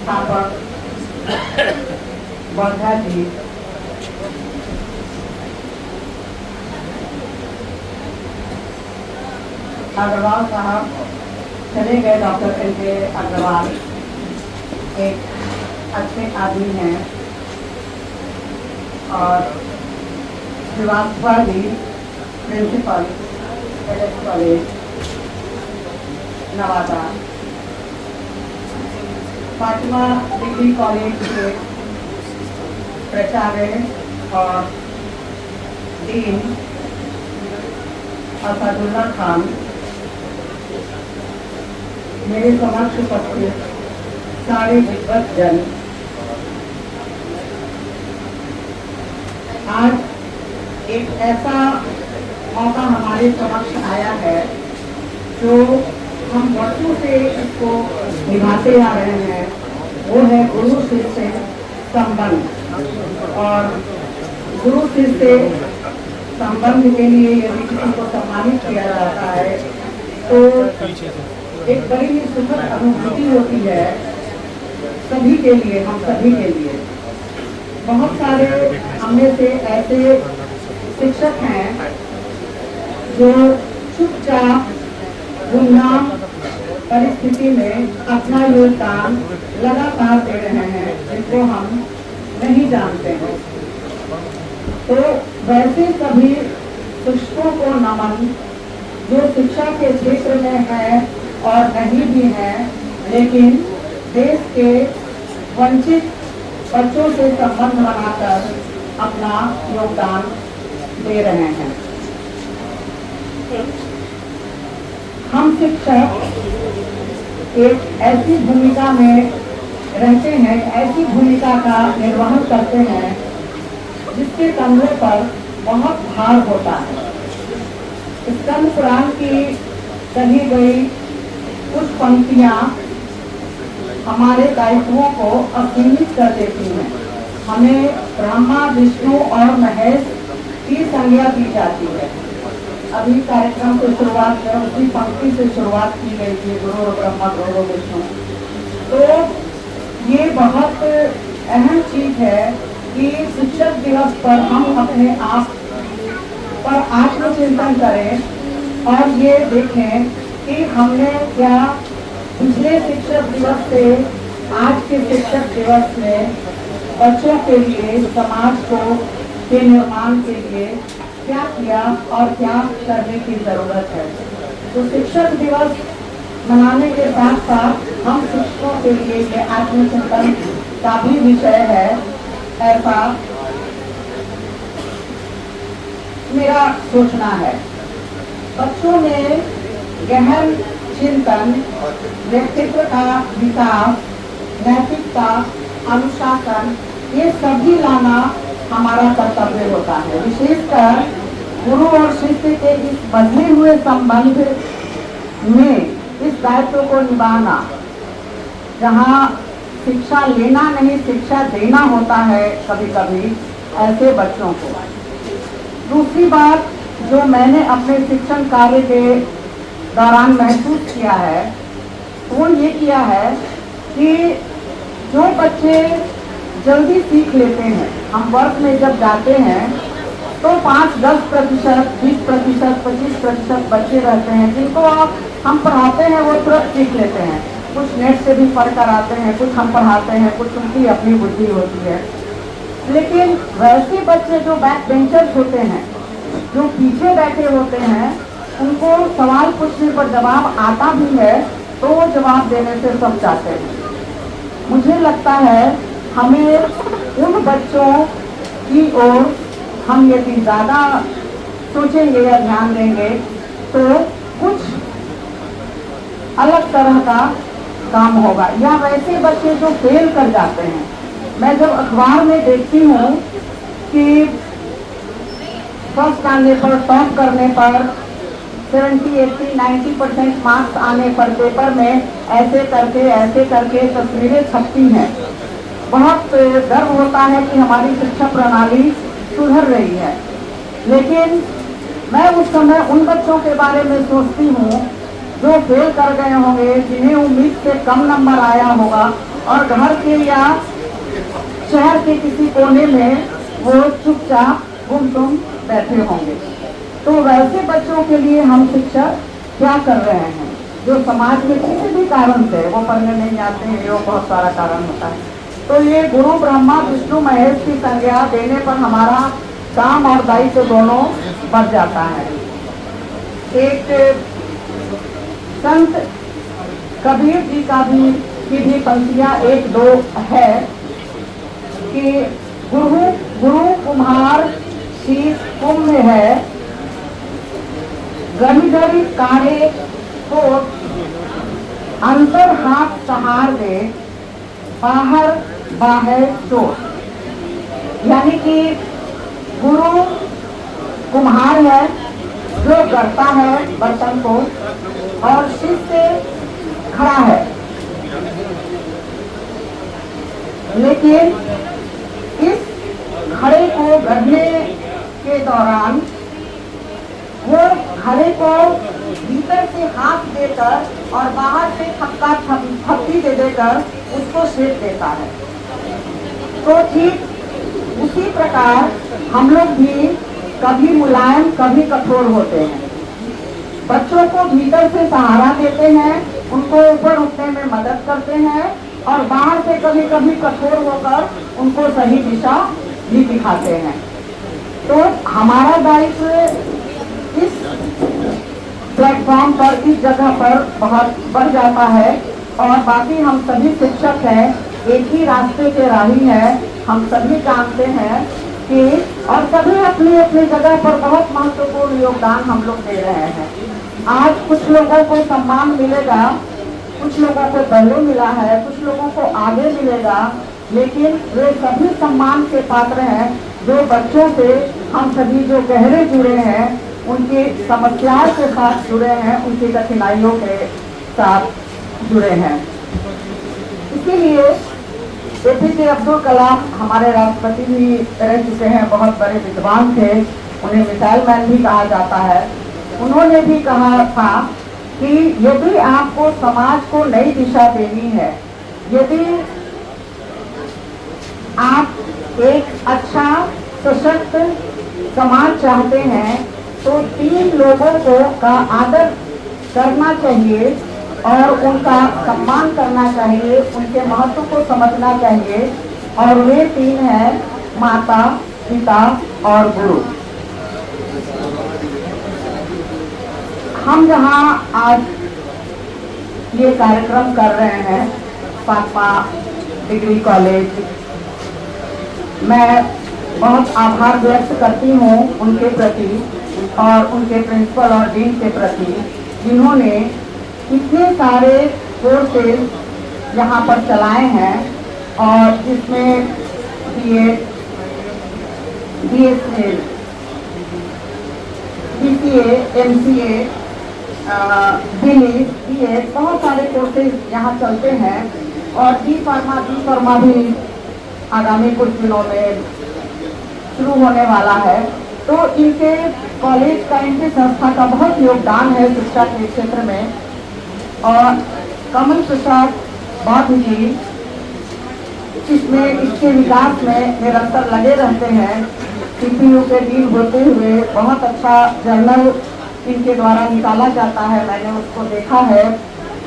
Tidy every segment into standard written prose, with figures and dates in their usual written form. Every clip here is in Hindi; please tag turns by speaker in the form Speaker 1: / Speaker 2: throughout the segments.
Speaker 1: संस्थापक वर्धा जी, अग्रवाल साहब चले गए, डॉक्टर एल.के. अग्रवाल एक अच्छे आदमी हैं, और Shrivastava ji principal L S. College Nawada, Fatima degree college के प्राचार्य और डीन असदुल्ला खान, मेरे समक्ष उपस्थित सारे विद्वत जन, आज एक ऐसा मौका हमारे समक्ष आया है जो हम वर्षों से इसको निभाते आ रहे हैं, वो है गुरु शिष्य संबंध। और गुरु शिष्य संबंध के लिए यदि किसी को सम्मानित किया जाता है तो एक बड़ी ही सुखद अनुभूति होती है सभी के लिए, हम सभी के लिए। बहुत सारे हमने से ऐसे शिक्षक हैं जो चुपचाप गुमनाम परिस्थिति में अपना योगदान लगातार दे रहे हैं, जिनको हम नहीं जानते हैं। तो वैसे सभी शिक्षकों को नमन जो शिक्षा के क्षेत्र में है और नहीं भी है, लेकिन देश के वंचित बच्चों से संबंध बनाकर अपना योगदान दे रहे हैं। हम शिक्षक एक ऐसी भूमिका में रहते हैं, ऐसी भूमिका का निर्वहन करते हैं जिसके कंधों पर बहुत भार होता है। स्कंद पुराण की कही गई कुछ पंक्तियां हमारे दायित्वों को असीमित कर देती हैं। हमें ब्रह्मा, विष्णु और महेश की संज्ञा दी जाती है। अभी कार्यक्रम की शुरुआत में उसी पंक्ति से शुरुआत की गई थी, गुरु ब्रह्मा गुरु विष्णु। तो ये बहुत अहम चीज है कि शिक्षक दिवस पर हम अपने आप पर आत्मचिंतन करें और ये देखें कि हमने क्या पिछले शिक्षक दिवस से आज के शिक्षक दिवस में बच्चों के लिए, समाज के निर्माण के लिए क्या किया और क्या करने की जरूरत है। तो शिक्षक दिवस मनाने के साथ साथ हम शिक्षकों के लिए ये आत्मचिंतन का भी विषय है, ऐसा मेरा सोचना है। बच्चों में गहन चिंतन, व्यक्तित्व का विकास, नैतिकता, अनुशासन, ये सभी लाना हमारा कर्तव्य होता है। विशेषकर गुरु और शिष्य के इस बदले हुए संबंध में इस दायित्व को निभाना, जहाँ शिक्षा लेना नहीं शिक्षा देना होता है कभी कभी ऐसे बच्चों को। दूसरी बात जो मैंने अपने शिक्षण कार्य के दौरान महसूस किया है वो ये किया है कि जो बच्चे जल्दी सीख लेते हैं, हम वर्ग में जब जाते हैं तो 5-10%, 20%, 25% बच्चे रहते हैं जिनको हम पढ़ाते हैं, वो तुरंत सीख लेते हैं। कुछ नेट से भी पढ़ कर आते हैं, कुछ हम पढ़ाते हैं, कुछ उनकी अपनी बुद्धि होती है। लेकिन वैसे बच्चे जो बैक बेंचर्स होते हैं, जो पीछे बैठे होते हैं, उनको सवाल पूछने पर जवाब आता भी है तो वो जवाब देने से सब जाते हैं। मुझे लगता है हमें उन बच्चों की ओर हम यदि ज़्यादा सोचेंगे या ध्यान देंगे तो कुछ अलग तरह का काम होगा। या वैसे बच्चे जो फेल कर जाते हैं, मैं जब अखबार में देखती हूँ कि फर्स्ट आने पर, टॉप करने पर 70, 80, 90% मार्क्स आने पर पेपर में ऐसे करके तस्वीरें छपती हैं। बहुत गर्व होता है कि हमारी शिक्षा प्रणाली सुधर रही है। लेकिन मैं उस समय उन बच्चों के बारे में सोचती हूँ जो फेल कर गए होंगे, जिन्हें उम्मीद से कम नंबर आया होगा, और घर के या शहर के किसी कोने में वो चुपचाप गुमसुम बैठे होंगे। तो वैसे बच्चों के लिए हम शिक्षक क्या कर रहे हैं, जो समाज में किसी भी कारण से वो पढ़ने नहीं आते हैं, वो बहुत सारा कारण होता है। तो ये गुरु ब्रह्मा विष्णु महेश की संज्ञा देने पर हमारा काम और दायित्व दोनों बढ़ जाता है। एक संत कबीर जी की भी पंक्तियां एक दो है कि गुरु कुम्हार शीश कुंभ में है, गढ़ी गढ़ी काढ़े को अंतर हाथ सहार दे, बाहर बाहर चोट। यानी कि गुरु कुम्हार है जो गढ़ता है बर्तन को और शिष्य खड़ा है, लेकिन इस खड़े को गढ़ने के दौरान वो खड़े को भीतर से हाथ देकर और बाहर से थप्पी दे देकर उसको सेक देता है। तो ठीक उसी प्रकार हम लोग भी कभी मुलायम कभी कठोर होते हैं। बच्चों को भीतर से सहारा देते हैं, उनको ऊपर उठने में मदद करते हैं और बाहर से कभी कभी कठोर होकर उनको सही दिशा भी दिखाते हैं। तो हमारा दायित्व इस प्लेटफॉर्म पर, इस जगह पर बहुत बढ़ जाता है और बाकी हम सभी शिक्षक हैं, एक ही रास्ते के राही हैं। हम सभी जानते हैं कि और सभी अपनी अपनी जगह पर बहुत महत्वपूर्ण योगदान हम लोग दे रहे हैं। आज कुछ लोगों को सम्मान मिलेगा, कुछ लोगों को पहले मिला है, कुछ लोगों को आगे मिलेगा, लेकिन वे सभी सम्मान के पात्र हैं जो बच्चों से हम सभी जो गहरे जुड़े हैं, उनकी समस्याओं के साथ जुड़े हैं, उनकी कठिनाइयों के साथ जुड़े हैं। इसीलिए APJ अब्दुल कलाम हमारे राष्ट्रपति भी रह चुके हैं, बहुत बड़े विद्वान थे, उन्हें मिसाइल मैन भी कहा जाता है। उन्होंने भी कहा था कि यदि आपको समाज को नई दिशा देनी है, यदि आप एक अच्छा सशक्त समाज चाहते हैं, तो 3 लोगों को का आदर करना चाहिए और उनका सम्मान करना चाहिए, उनके महत्व को समझना चाहिए। और वे 3 हैं माता, पिता और गुरु। हम जहाँ आज ये कार्यक्रम कर रहे हैं, फातिमा डिग्री कॉलेज, मैं बहुत आभार व्यक्त करती हूँ उनके प्रति और उनके प्रिंसिपल और डीन के प्रति, जिन्होंने इतने सारे कोर्सेज यहाँ पर चलाए हैं और जिसमें BA, BSc, BCA, MCA, BS, बहुत सारे कोर्सेज यहाँ चलते हैं और D फार्मा भी आगामी कुछ दिनों में शुरू होने वाला है। तो इनके कॉलेज का, इनकी संस्था का बहुत योगदान है शिक्षा के क्षेत्र में। और कमल प्रसाद बौद्ध जी इसमें, इसके विकास में निरंतर लगे रहते हैं। CPU के डीन होते हुए बहुत अच्छा जर्नल इनके द्वारा निकाला जाता है, मैंने उसको देखा है,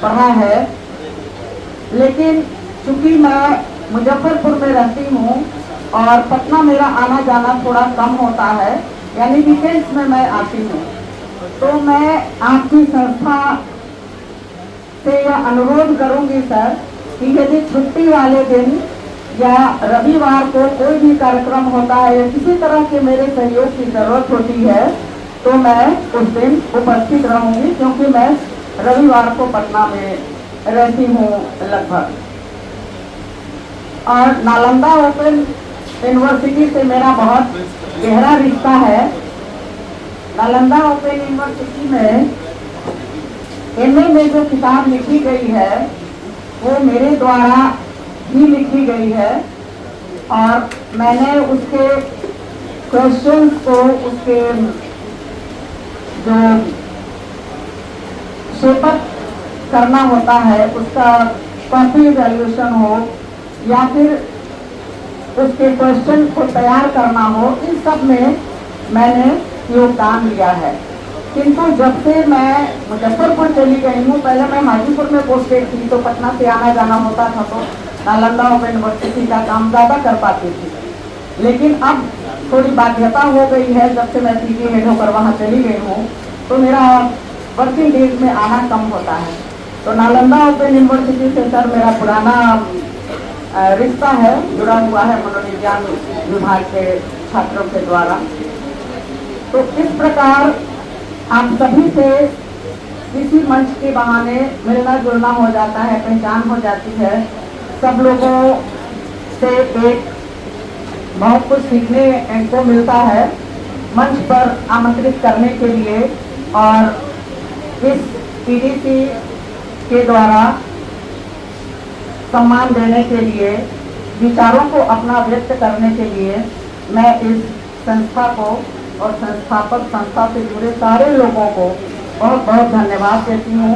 Speaker 1: पढ़ा है। लेकिन चूंकि मैं मुजफ्फरपुर में रहती हूँ और पटना मेरा आना जाना थोड़ा कम होता है, यानी वीकेंड्स में मैं आती हूँ, तो मैं आपकी संस्था से यह अनुरोध करूँगी सर कि यदि छुट्टी वाले दिन या रविवार को कोई भी कार्यक्रम होता है या किसी तरह के मेरे सहयोग की जरूरत होती है, तो मैं उस दिन उपस्थित रहूँगी, क्योंकि मैं रविवार को पटना में रहती हूँ लगभग। और नालंदा ओपन यूनिवर्सिटी से मेरा बहुत गहरा रिश्ता है। नालंदा ओपन यूनिवर्सिटी में MA में जो किताब लिखी गई है वो मेरे द्वारा ही लिखी गई है और मैंने उसके क्वेश्चंस को, उसके जो शेपअप करना होता है, उसका कॉपी वैल्यूएशन हो या फिर उसके क्वेश्चन को तैयार करना हो, इन सब में मैंने योगदान लिया है। किंतु जब से मैं मुजफ्फरपुर चली गई हूँ, पहले मैं हाजीपुर में पोस्टेड थी तो पटना से आना जाना होता था, तो नालंदा ओपन यूनिवर्सिटी का काम ज़्यादा कर पाती थी। लेकिन अब थोड़ी बाध्यता हो गई है, जब से मैं पीजी हेड होकर वहाँ चली गई हूँ तो मेरा वर्किंग डेज में आना कम होता है। तो नालंदा ओपन यूनिवर्सिटी से सर मेरा पुराना रिश्ता है, जुड़ा हुआ है मनोविज्ञान विभाग के छात्रों के द्वारा। तो इस प्रकार आप सभी से इसी मंच के बहाने मिलना जुलना हो जाता है, पहचान हो जाती है। सब लोगों से एक बहुत कुछ सीखने को मिलता है मंच पर आमंत्रित करने के लिए, और इस पीडीसी के द्वारा सम्मान देने के लिए, विचारों को अपना व्यक्त करने के लिए मैं इस संस्था को और संस्थापक संस्था से जुड़े सारे लोगों को बहुत बहुत धन्यवाद देती हूँ।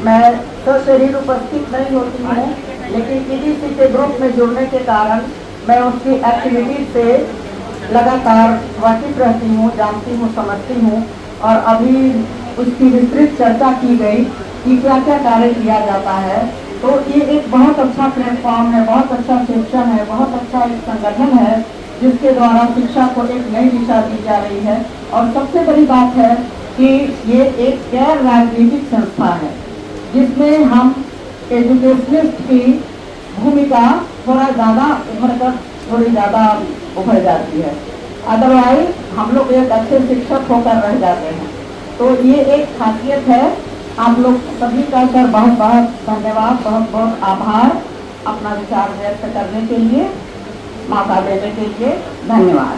Speaker 1: मैं सशरीर उपस्थित नहीं होती हूँ, लेकिन पीडीसी के ग्रुप में जुड़ने के कारण मैं उसकी एक्टिविटीज से लगातार वाकिफ रहती हूँ, जानती हूँ, समझती हूँ। और अभी उसकी विस्तृत चर्चा की गई कि क्या क्या कार्य किया जाता है। तो ये एक बहुत अच्छा प्लेटफॉर्म है, बहुत अच्छा सेक्शन है, बहुत अच्छा एक संगठन है जिसके द्वारा शिक्षा को एक नई दिशा दी जा रही है। और सबसे बड़ी बात है कि ये एक गैर राजनीतिक संस्था है जिसमें हम एजुकेशनिस्ट की भूमिका थोड़ी ज़्यादा उभर जाती है। अदरवाइज हम लोग एक अच्छे शिक्षक होकर रह जाते हैं। तो ये एक खासियत है। आप लोग सभी का सर बहुत बहुत धन्यवाद, बहुत बहुत आभार अपना विचार व्यक्त करने के लिए, मौका देने के लिए। धन्यवाद।